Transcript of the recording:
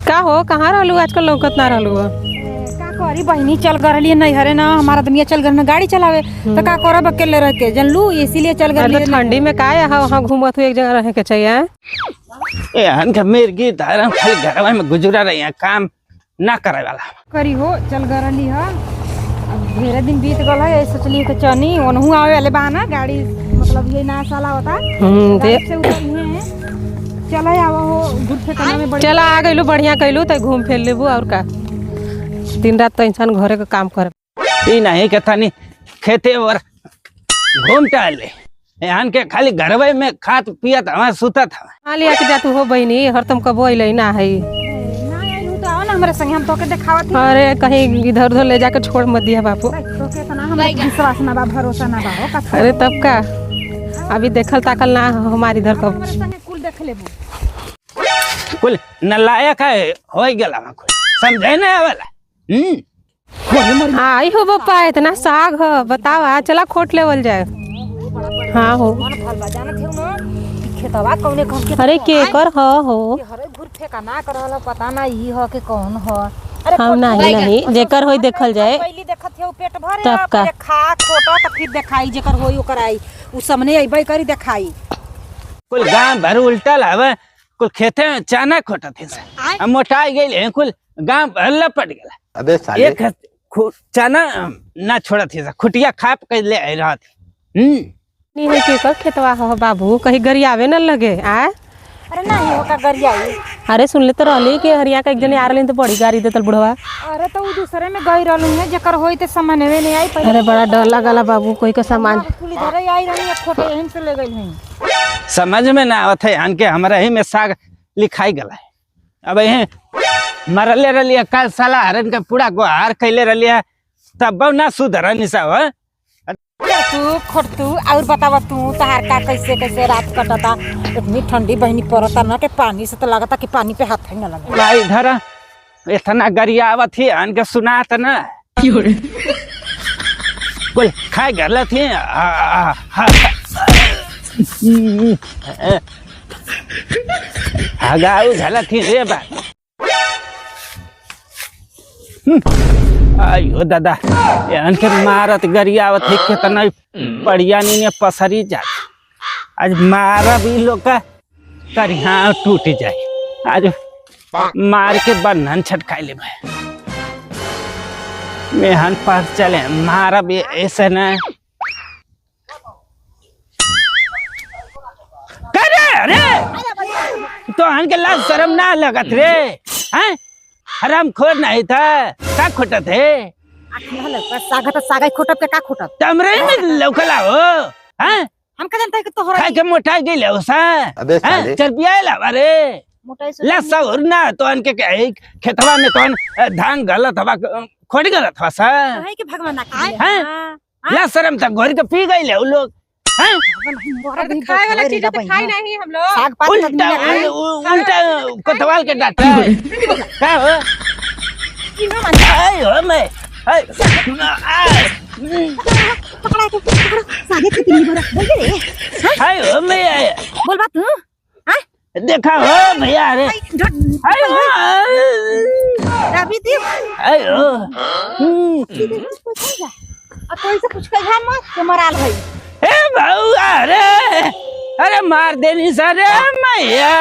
का हो कहाँ रहलू आजकल लौकत ना रहलू हो? का करी बहनी चल गरली नहीं हरे ना हमारा दुनिया चल गरना गाड़ी चलावे तो का करब अकेले रह के जानलू इसीलिए चल गरली। ठंडी में का यहाँ वहाँ घूमत हुई एक जगह रहे के चाहिए। ए हन मेर की धारा खाली घरवा में गुजरा रही है, काम ना करे वाला करी हो चल गरली है। अब ढेरे दिन बीत गल है सोचली के चनी ओनहु आवे वाले बहाना गाड़ी मतलब ये ना साला होता से उतरी है। चला आवा हो गुड से खाना में चला आ गइलू बढ़िया कइलू त घूम फिर लेबू और का दिन रात तो इंसान घरे का काम करे ई नहीं के थानी खेते और घूम टहले यहाँ के खाली घरवे में खात पियत हवा सुतत हवा। हाली आके जातू हो बहनी हर तुम कबो अइले ना है ना आइलू तो आओ ना हमारे संग हम तोके दिखावत। अरे कहीं इधर उधर ले जाके छोड़ मत दिया बापू। तोके तो ना हमरा विश्वास ना बा भरोसा ना बा हो का। अरे तब का अभी देखल ताकल ना हमारी इधर कब हमारे संग कुल देख लेबू कुल नलायक है हो गला कुल समझे ना वाला। आई हो बप्पा इतना साग है बतावा चला खोट लेवल जाए। हाँ हो खेतवा कौने कौन के अरे के कर हो हरे घुर फेंका ना करला पता ना ई ह के कौन ह। हम नहीं जेकर होई देखल जाए पहली देखत है पेट भरे तब का खा खोटा त फिर देखाई जेकर होई ओकर आई उ सामने अइबे करी देखाई। कुल गांव भर उल्टल हवे कुल खेते में चाना खोटा थे से मोटाई गई है कुल गांव भर लपट गला। अबे साले एक चाना ना छोड़ा थे से खुटिया खाप के ले आई रहा थी। नहीं है के कर खेतवा हो बाबू कहीं गरियावे न लगे आ। अरे नहीं हो का गरियाई। अरे सुन ले तो रहली कि हरिया का एक जने आ रहली तो बड़ी गाड़ी देतल बुढ़वा। अरे तो उ दूसरे में गई रहलू है जेकर होई ते सामान में नहीं आई पहले। अरे बड़ा डर लगला बाबू कोई का सामान पुलिस धरे आई रहनी खोटे यहीं से ले गई है। समझ में ना आवत है आन के हमारा ही में साग लिखाई गला है। अब यही मरले रलिया कल साला हरन का पूरा गुहार कैले रलिया तब ना सुधर निशा हो। तू खोटतू और बतावा तू तहार का कैसे कैसे रात कटता इतनी ठंडी बहनी पड़ता ना के पानी से तो लगता कि पानी पे हाथ ही ना लगे। भाई इधर इतना गरिया आवत ही आन के सुनात ना कुल खाए गल थी हगाऊ झला थी रे बा। आयो दादा यान के मारत गरियावत है कितना बढ़िया नी ने पसरी जा। आज मारा भी लोग का करिया टूट जाए आज मार के बंधन छटकाई ले भाई मेहन पर चले मारा भी ऐसे न करे। अरे तो हन के लाज शर्म ना लगत रे हैं हराम खोर नहीं था का खोटा थे सागा तो सागा खोटब के का खोटब तमरे में लौकला हो हैं हम का जानता है कि तोहरा खाए के मोटाई गई ले उसा अबे साले चरबिया ला अरे मोटाई से ला सौर ना तो अन के खेतवा में तो धान गलत हवा खोड़ी गलत हवा सा है कि भगवान ना हैं ला शर्म तक घोर के पी गई ले उ लोग हैं खाए वाला चीज तो खाई नहीं हम लोग साग पात उल्टा उल्टा कोतवाल के डाटा का हो आई हो मैं आई पकड़ा के सागे के तीन भरा बोल रे आई हो मैं बोल बात तू हां देखा हो भैया रे आई हो रवि देव आई हो अब कोई से कुछ कहा मत के मराल भाई ए भाऊ अरे अरे मार देनी सरे मैया